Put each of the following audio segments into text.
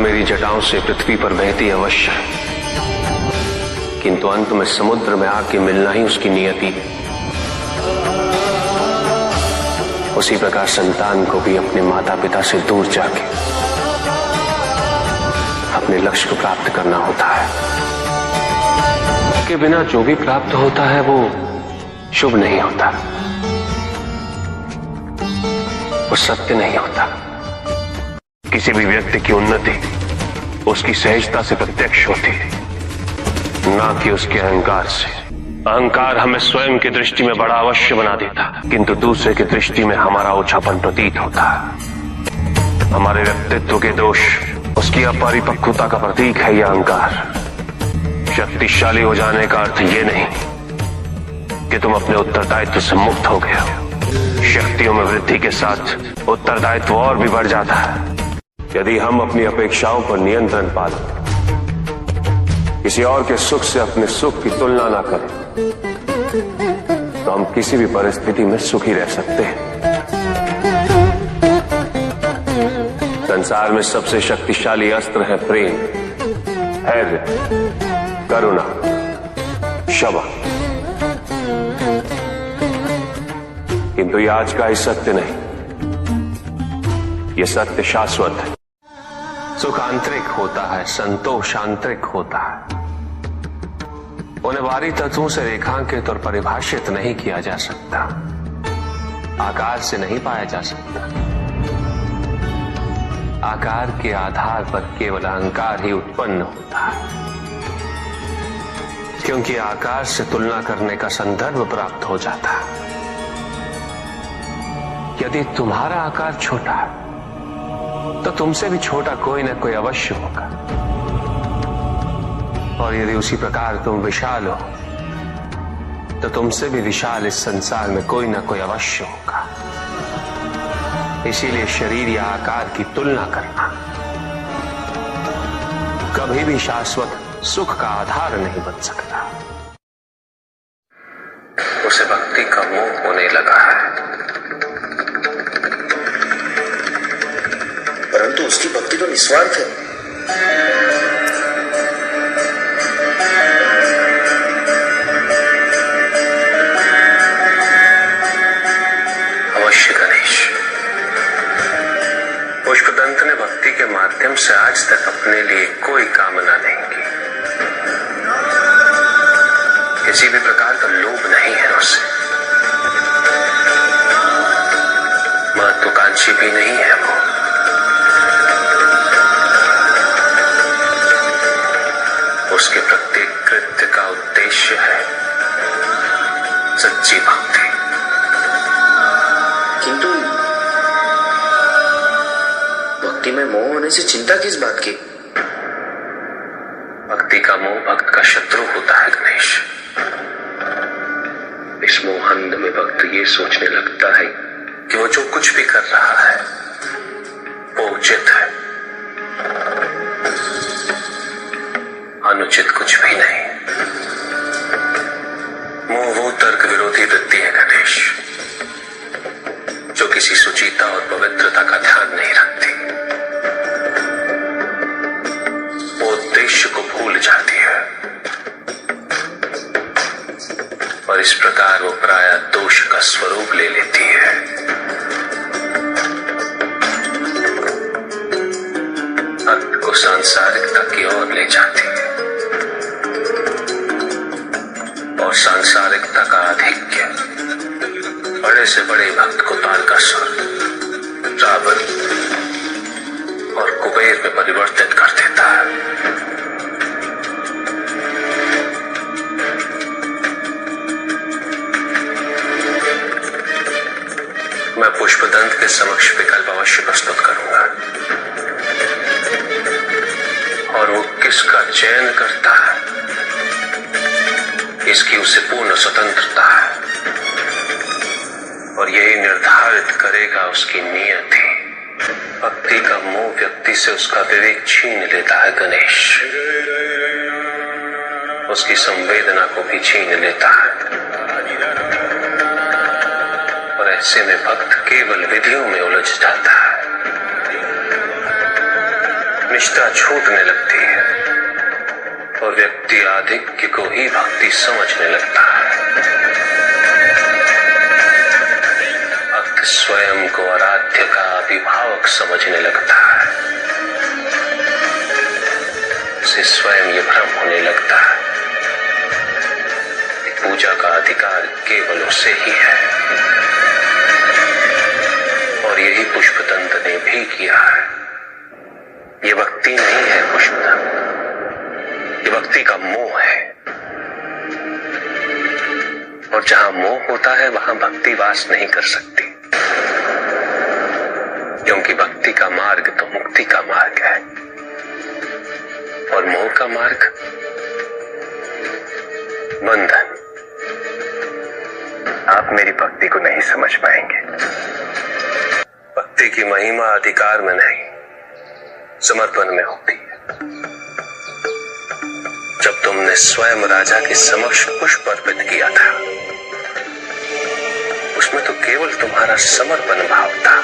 मेरी जटाओं से पृथ्वी पर बहती अवश्य है, किंतु अंत में समुद्र में आके मिलना ही उसकी नियति है। उसी प्रकार संतान को भी अपने माता पिता से दूर जाके अपने लक्ष्य को प्राप्त करना होता है। के बिना जो भी प्राप्त होता है वो शुभ नहीं होता, वो सत्य नहीं होता। किसी भी व्यक्ति की उन्नति उसकी सहजता से प्रत्यक्ष होती है, ना कि उसके अहंकार से। अहंकार हमें स्वयं की दृष्टि में बड़ा अवश्य बना देता है, किंतु दूसरे की दृष्टि में हमारा ओछापन प्रतीत होता है। हमारे व्यक्तित्व के दोष, उसकी अपरिपक्वता का प्रतीक है यह अहंकार। शक्तिशाली हो जाने का अर्थ ये नहीं कि तुम अपने उत्तरदायित्व से मुक्त हो गए हो। शक्तियों में वृद्धि के साथ उत्तरदायित्व और भी बढ़ जाता है। यदि हम अपनी अपेक्षाओं पर नियंत्रण पालें, किसी और के सुख से अपने सुख की तुलना ना करें, तो हम किसी भी परिस्थिति में सुखी रह सकते हैं। संसार में सबसे शक्तिशाली अस्त्र है प्रेम, धैर्य, करुणा, क्षमा। किंतु ये आज का ही सत्य नहीं, ये सत्य शाश्वत है। सुख आंतरिक होता है, संतोष आंतरिक होता है। उन्हें बाहरी तत्वों से रेखांकित और परिभाषित नहीं किया जा सकता, आकार से नहीं पाया जा सकता। आकार के आधार पर केवल अहंकार ही उत्पन्न होता है, क्योंकि आकार से तुलना करने का संदर्भ प्राप्त हो जाता है। यदि तुम्हारा आकार छोटा है तो तुमसे भी छोटा कोई न कोई अवश्य होगा, और यदि उसी प्रकार तुम विशाल हो तो तुमसे भी विशाल इस संसार में कोई न कोई अवश्य होगा। इसीलिए शरीर या आकार की तुलना करना कभी भी शाश्वत सुख का आधार नहीं बन सकता। उसे भक्ति का मोह होने लगा है, परंतु उसकी भक्ति तो निस्वार्थ है। अवश्य गणेश, पुष्पदंत ने भक्ति के माध्यम से आज तक अपने लिए कोई कामना नहीं की। किसी भी प्रकार का लोभ नहीं है उसे, महत्वाकांक्षी भी नहीं है वो। उसके प्रत्येक कृत्य का उद्देश्य है सच्ची भक्ति। किंतु भक्ति में मोह होने से चिंता किस बात की? भक्ति का मोह भक्त का शत्रु होता है गणेश। इस मोहंध में भक्त ये सोचने लगता है कि वो जो कुछ भी कर रहा है वो उचित है, अनुचित कुछ भी नहीं। मोह वो तर्क विरोधी वृत्ति है गणेश, जो किसी सुचिता और पवित्रता का ध्यान नहीं रखती। वो उद्देश्य को भूल जाती है और इस प्रकार वो प्रायः दोष का स्वरूप ले लेती है। अंत को सांसारिकता की ओर ले जाती है, और सांसारिकता का आधिक्य बड़े से बड़े भक्त को तारकासुर, रावण और कुबेर में परिवर्तित कर देता है। मैं पुष्पदंत के समक्ष विकल्प अवश्य प्रस्तुत करूंगा, और वो किसका चयन करता है इसकी उसे पूर्ण स्वतंत्रता है, और यही निर्धारित करेगा उसकी नियति। भक्ति का मोह व्यक्ति से उसका विवेक छीन लेता है गणेश, उसकी संवेदना को भी छीन लेता है, और ऐसे में भक्त केवल विधियों में उलझ जाता है। निष्ठा छूटने लगती है और व्यक्ति आधिक्य को ही भक्ति समझने लगता है। भक्त स्वयं को आराध्य का अभिभावक समझने लगता है। उसे स्वयं ये भ्रम होने लगता है कि पूजा का अधिकार केवल उसे ही है। और यही पुष्पदंत ने भी किया है। ये भक्ति नहीं है पुष्पदंत, ये भक्ति का मोह है। और जहां मोह होता है वहां भक्ति वास नहीं कर सकती, क्योंकि भक्ति का मार्ग तो मुक्ति का मार्ग है और मोह का मार्ग बंधन। आप मेरी भक्ति को नहीं समझ पाएंगे। भक्ति की महिमा अधिकार में नहीं, समर्पण में होती है। जब तुमने स्वयं राजा के समक्ष पुष्प अर्पित किया था, उसमें तो केवल तुम्हारा समर्पण भाव था।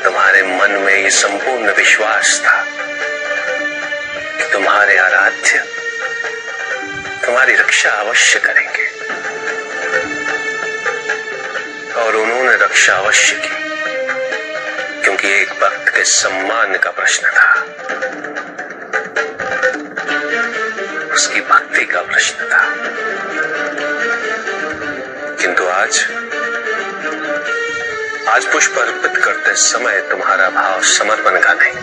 तुम्हारे मन में ये संपूर्ण विश्वास था कि तुम्हारे आराध्य तुम्हारी रक्षा अवश्य करेंगे, और उन्होंने रक्षा अवश्य की, क्योंकि एक भक्त के सम्मान का प्रश्न था, उसकी भक्ति का प्रश्न था। किंतु आज पुष्प अर्पित करते समय तुम्हारा भाव समर्पण का नहीं,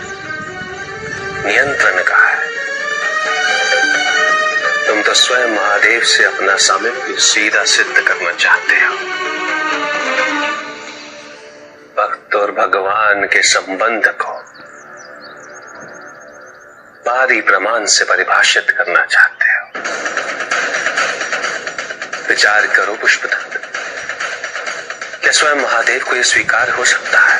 नियंत्रण का है। तुम तो स्वयं महादेव से अपना सामीप्य सीधा सिद्ध करना चाहते हो। भक्त और भगवान के संबंध को बाहरी प्रमाण से परिभाषित करना चाहते हो। विचार करो पुष्पदंत, क्या स्वयं महादेव को यह स्वीकार हो सकता है?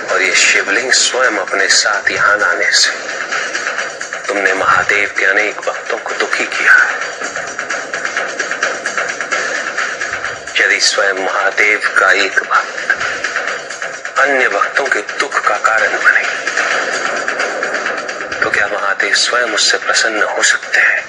और ये शिवलिंग स्वयं अपने साथ यहां लाने से तुमने महादेव के अनेक भक्तों को दुखी किया है। यदि स्वयं महादेव का एक भक्त अन्य भक्तों के दुख का कारण बने, तो क्या महादेव स्वयं उससे प्रसन्न हो सकते हैं?